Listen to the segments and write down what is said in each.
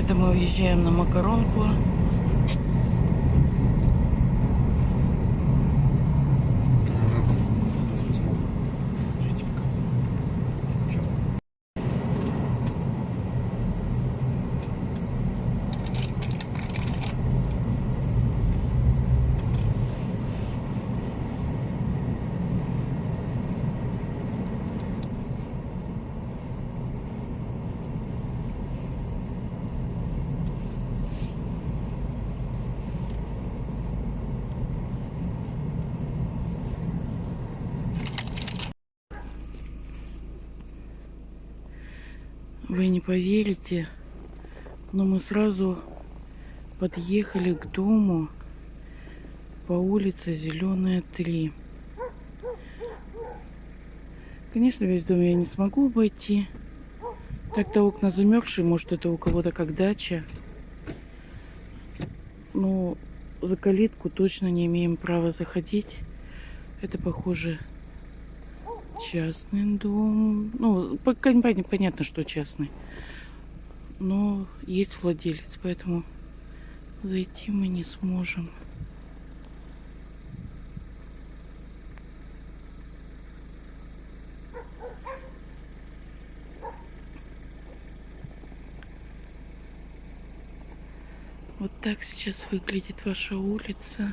Это мы уезжаем на Макаронку. Вы не поверите, но мы сразу подъехали к дому по улице Зеленая 3. Конечно, весь дом я не смогу обойти. Так-то окна замерзшие, может, это у кого-то как дача. Но за калитку точно не имеем права заходить. Это, похоже, частный дом. Ну, понятно, что частный. Но есть владелец, поэтому зайти мы не сможем. Вот так сейчас выглядит ваша улица.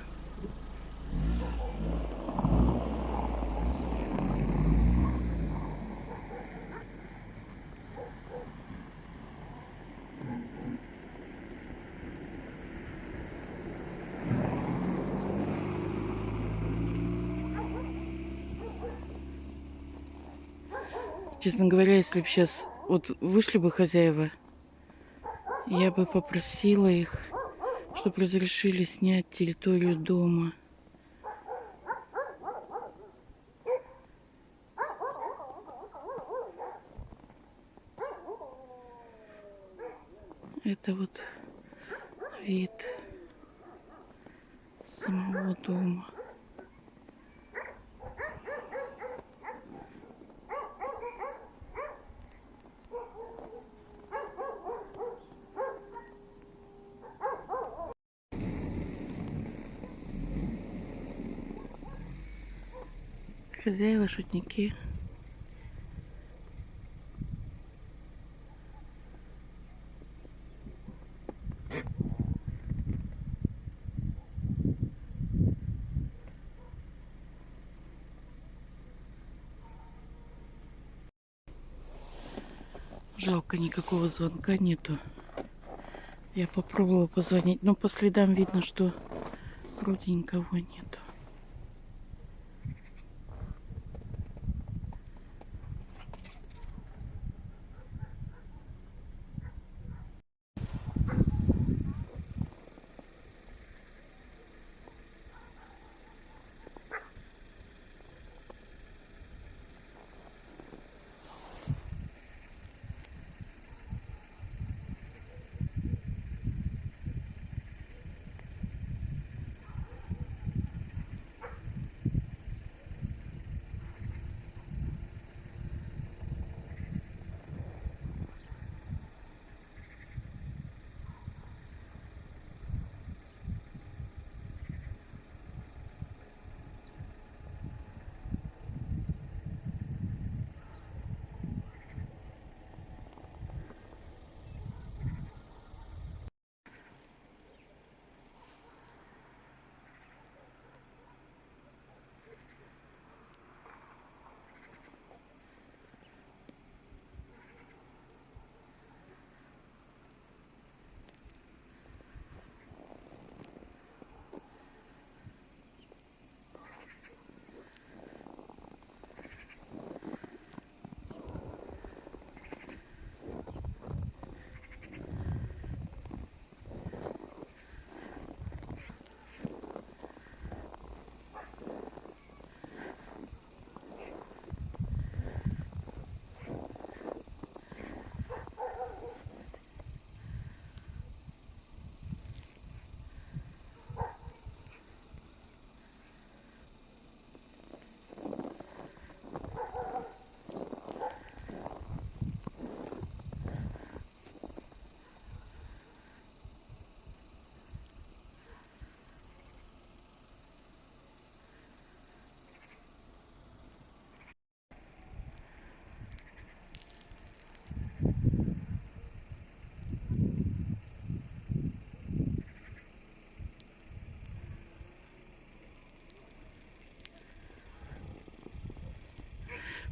Честно говоря, если бы сейчас вот вышли бы хозяева, я бы попросила их, чтобы разрешили снять территорию дома. Это вот вид самого дома. Хозяева шутники. Жалко, никакого звонка нету. Я попробовала позвонить, но по следам видно, что вроде никого нету.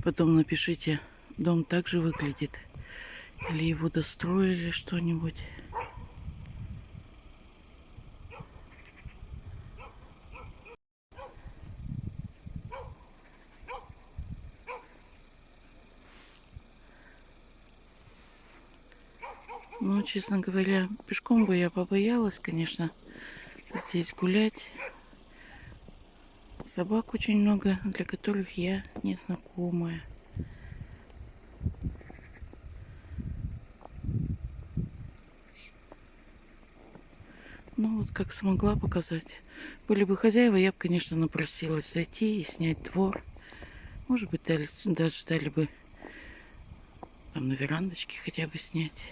Потом напишите, дом также выглядит. Или его достроили что-нибудь. Ну, честно говоря, пешком бы я побоялась, конечно, здесь гулять. Собак очень много, для которых я не знакомая. Ну, вот как смогла показать. Были бы хозяева, я бы, конечно, напросилась зайти и снять двор. Может быть, даже дали бы там на верандочке хотя бы снять.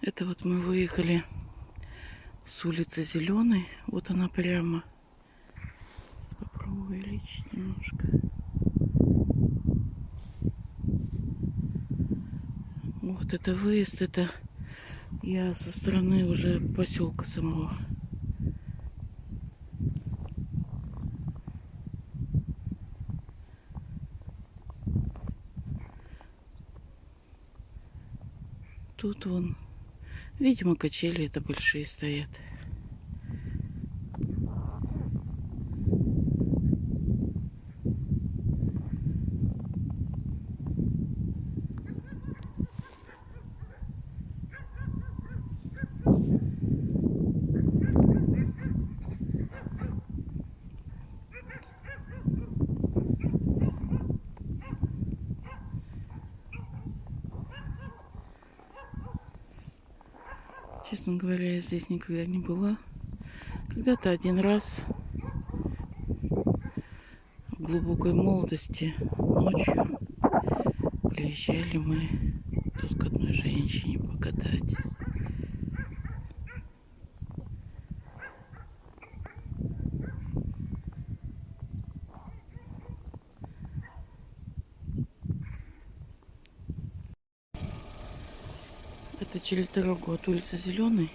Это вот мы выехали с улицы Зеленой. Вот она прямо. Попробую увеличить немножко. Вот это выезд, это я со стороны уже поселка самого. Тут вон, видимо, качели это большие стоят. Честно говоря, я здесь никогда не была. Когда-то один раз в глубокой молодости ночью приезжали мы тут к одной женщине погадать. Это через дорогу от улицы Зеленой.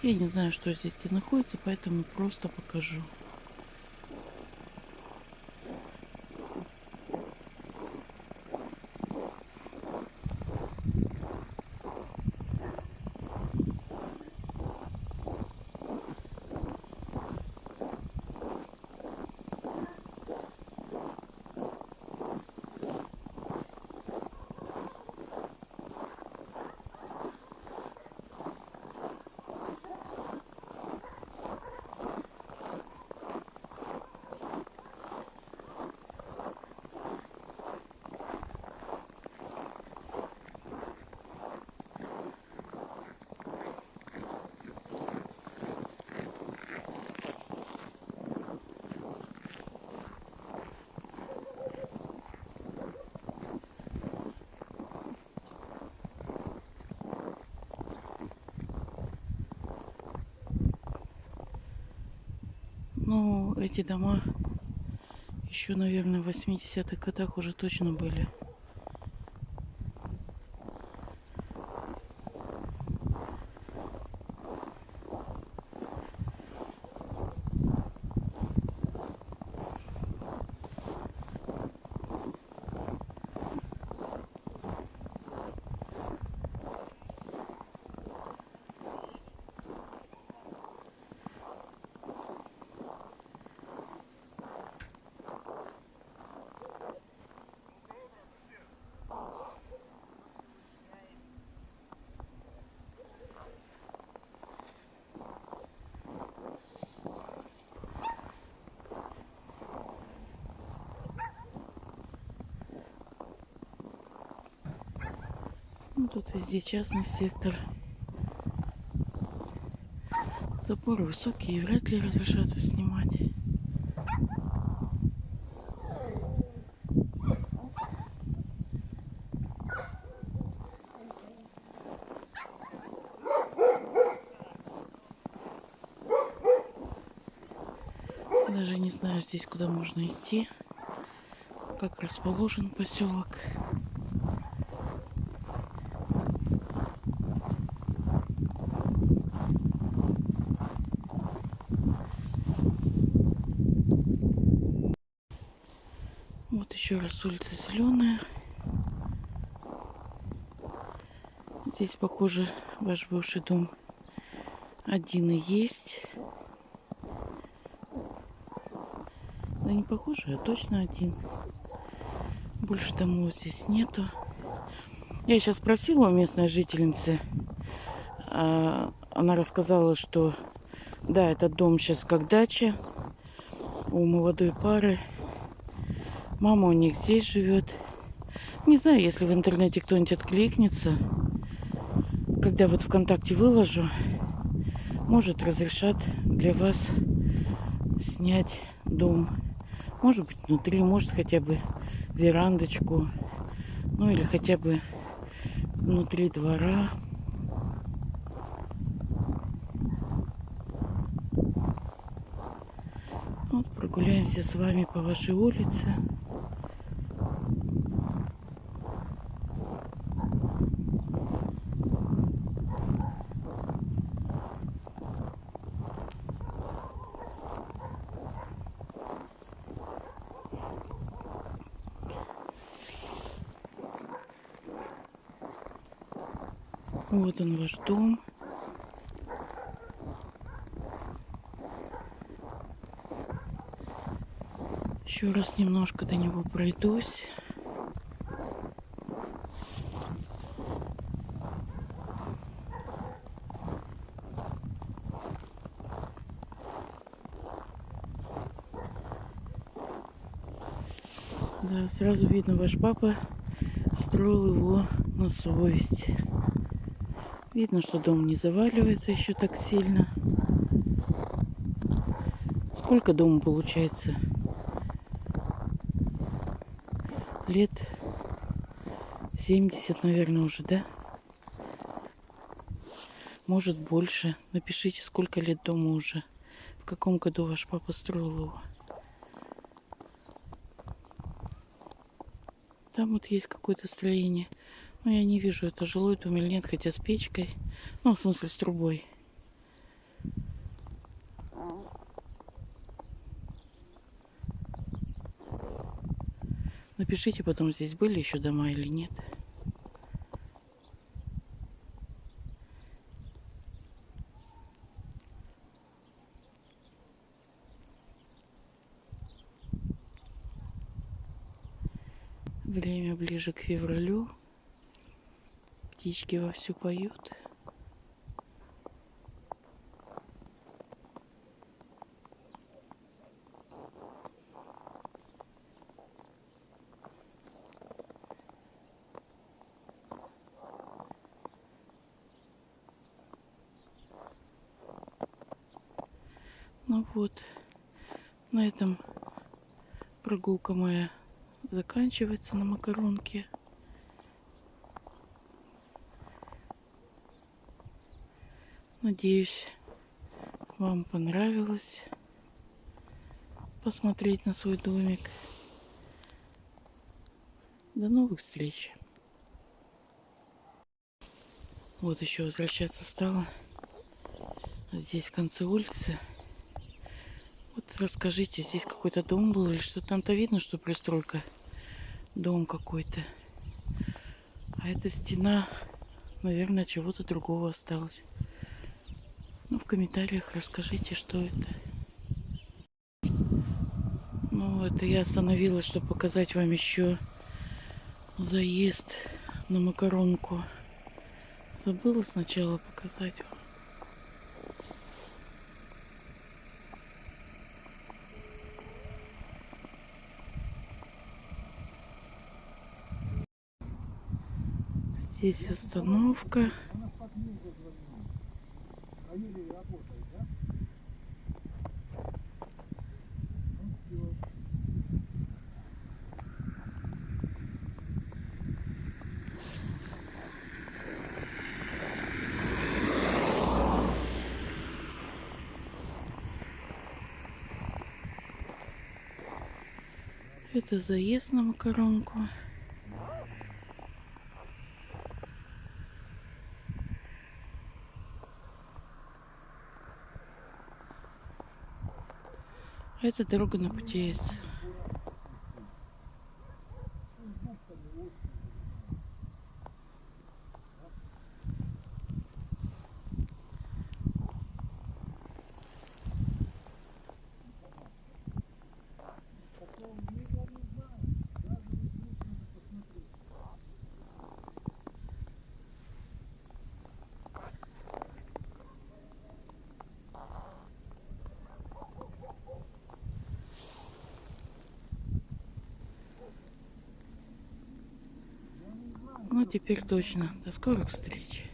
Я не знаю, что здесь где находится, поэтому просто покажу. Ну, эти дома еще, наверное, в 80-х годах уже точно были. Тут везде частный сектор. Заборы высокие, вряд ли разрешат снимать. Даже не знаю здесь, куда можно идти, как расположен поселок. Вот еще раз улица Зеленая. Здесь, похоже, ваш бывший дом один и есть. Да не похоже, а точно один. Больше домов здесь нету. Я сейчас спросила у местной жительницы. Она рассказала, что да, этот дом сейчас как дача у молодой пары. Мама у них здесь живет. Не знаю, если в интернете кто-нибудь откликнется. Когда вот ВКонтакте выложу, может, разрешат для вас снять дом. Может быть, внутри, может, хотя бы верандочку. Ну, или хотя бы внутри двора. Вот прогуляемся с вами по вашей улице. Вот он, ваш дом. Еще раз немножко до него пройдусь. Да, сразу видно, ваш папа строил его на совесть. Видно, что дом не заваливается еще так сильно. Сколько дому получается? Лет 70, наверное, уже, да? Может, больше. Напишите, сколько лет дому уже. В каком году ваш папа строил его. Там вот есть какое-то строение. Но я не вижу, это жилой дом или нет, хотя с печкой. Ну, в смысле, с трубой. Напишите потом, здесь были еще дома или нет. Время ближе к февралю. Птички вовсю поют. Ну вот, на этом прогулка моя заканчивается на Макаронке. Надеюсь, вам понравилось посмотреть на свой домик. До новых встреч. Вот еще возвращаться стала. Здесь в конце улицы. Вот расскажите, здесь какой-то дом был или что? Там-то видно, что пристройка. Дом какой-то. А эта стена, наверное, чего-то другого осталось. Ну, в комментариях расскажите, что это. Ну, это я остановилась, чтобы показать вам еще заезд на Макаронку. Забыла сначала показать вам. Здесь остановка. Это заезд на Макаронку. Это дорога на Путеец. Ну, теперь точно. До скорых встреч.